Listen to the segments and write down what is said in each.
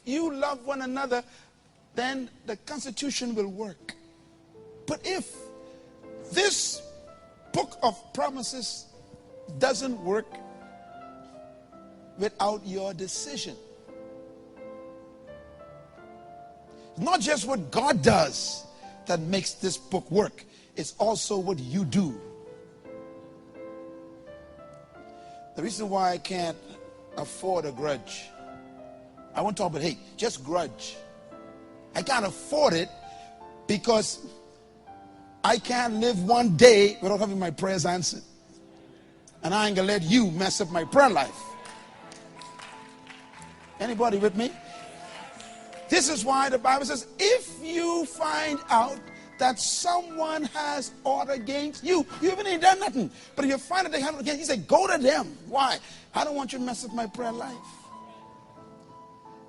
you love one another, then the Constitution will work. But if this book of promises doesn't work without your decision, not just what God does that makes this book work, it's also what you do. The reason why I can't afford a grudge, I won't talk about hate, just grudge. I can't afford it because I can't live one day without having my prayers answered. And I ain't gonna let you mess up my prayer life. Anybody with me? This is why the Bible says, if you find out that someone has ought against you, you haven't even done nothing, but if you find that they have it against you, say, go to them. Why? I don't want you to mess up my prayer life.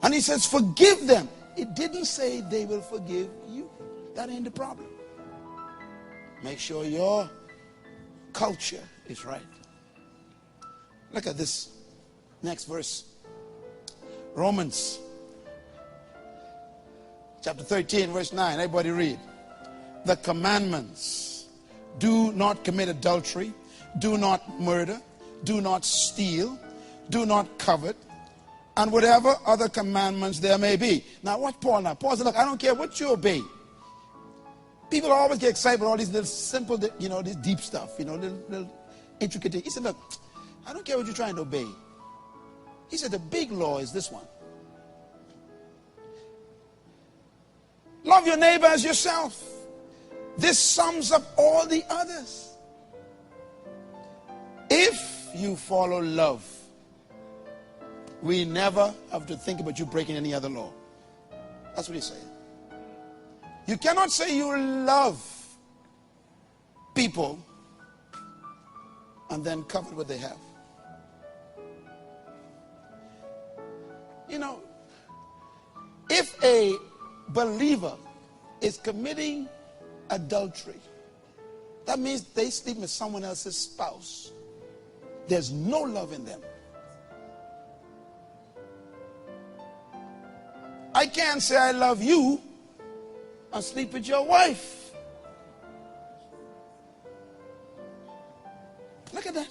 And he says, forgive them. It didn't say they will forgive you. That ain't the problem. Make sure your culture is right. Look at this next verse. Romans chapter 13, verse 9. Everybody read. The commandments: do not commit adultery, do not murder, do not steal, do not covet, and whatever other commandments there may be. Now watch Paul now. Paul said, look, I don't care what you obey. People always get excited with all these little simple, this deep stuff, little intricate things. He said, look, I don't care what you're trying to obey. He said, the big law is this one. Love your neighbor as yourself. This sums up all the others. If you follow love, we never have to think about you breaking any other law. That's what he's saying. You cannot say you love people and then covet what they have. If a believer is committing adultery, that means they sleep with someone else's spouse. There's no love in them. I can't say I love you and sleep with your wife. Look at that.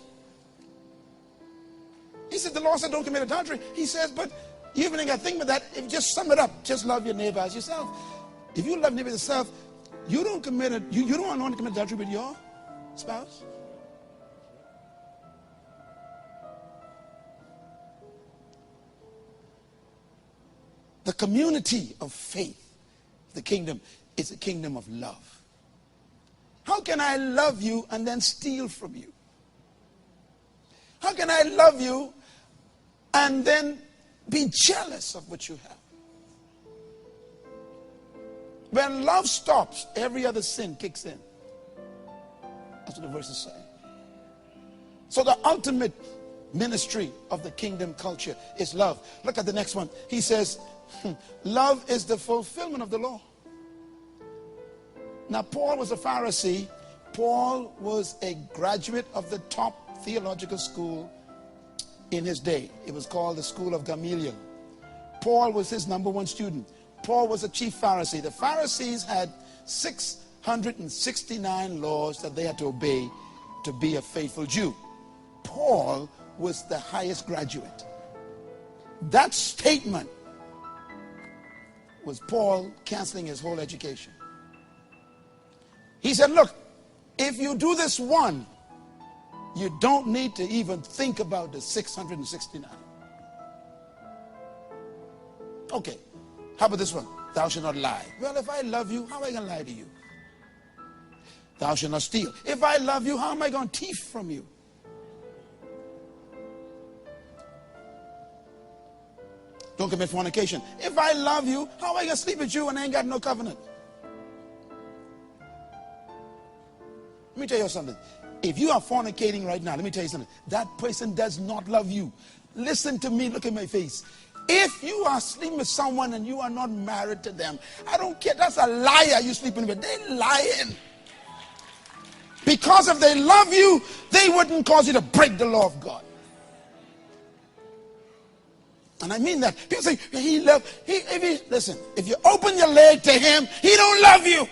He said the law said don't commit adultery. He says, but you even ain't got to think about that. If you just sum it up, just love your neighbor as yourself. If you love neighbor as yourself, you don't want to commit adultery with your spouse. The community of faith, the kingdom, is a kingdom of love. How can I love you and then steal from you? How can I love you and then be jealous of what you have? When love stops, every other sin kicks in. That's what the verses say. So the ultimate ministry of the kingdom culture is love. Look at the next one. He says, love is the fulfillment of the law. Now, Paul was a Pharisee. Paul was a graduate of the top theological school in his day. It was called the School of Gamaliel. Paul was his number one student. Paul was a chief Pharisee. The Pharisees had 669 laws that they had to obey to be a faithful Jew. Paul was the highest graduate. That statement was Paul canceling his whole education. He said, look, if you do this one, you don't need to even think about the 669. Okay, how about this one? Thou shalt not lie. Well, if I love you, how am I going to lie to you? Thou shalt not steal. If I love you, how am I going to thief from you? Don't commit fornication. If I love you, how am I going to sleep with you and I ain't got no covenant? Let me tell you something. If you are fornicating right now, let me tell you something. That person does not love you. Listen to me. Look at my face. If you are sleeping with someone and you are not married to them, I don't care. That's a liar you're sleeping with. They're lying. Because if they love you, they wouldn't cause you to break the law of God. And I mean that. People say, listen, if you open your leg to him, he don't love you.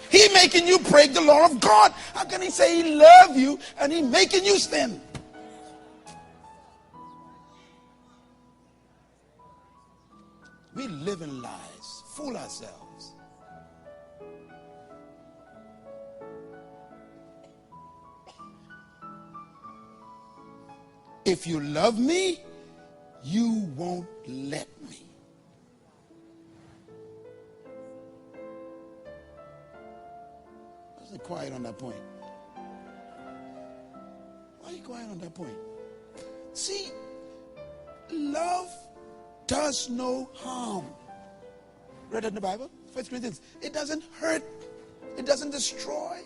He making you break the law of God. How can he say he love you and he making you sin? We live in lies, fool ourselves. If you love me, you won't let me. Why are you quiet on that point? Why are you quiet on that point? See, love does no harm. Read it in the Bible, 1 Corinthians. It doesn't hurt. It doesn't destroy.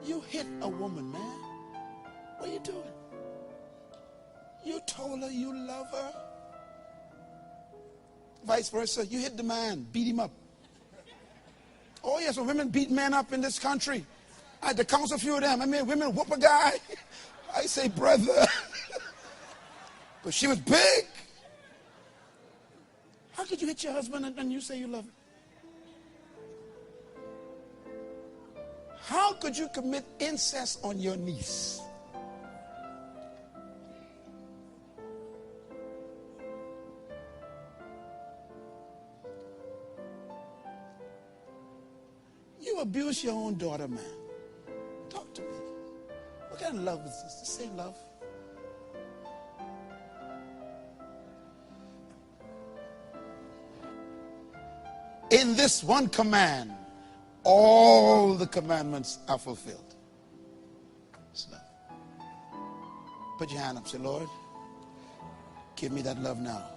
You hit a woman, man. What are you doing? You told her you love her. Vice versa. You hit the man, beat him up. Oh yes, when women beat men up in this country, I had to counsel a few of them. I mean, women whoop a guy. I say, brother. But she was big. How could you hit your husband and you say you love him? How could you commit incest on your niece? You abuse your own daughter, man. Talk to me. What kind of love is this? The same love. In this one command, all the commandments are fulfilled. It's love. Put your hand up. Say, Lord, give me that love now.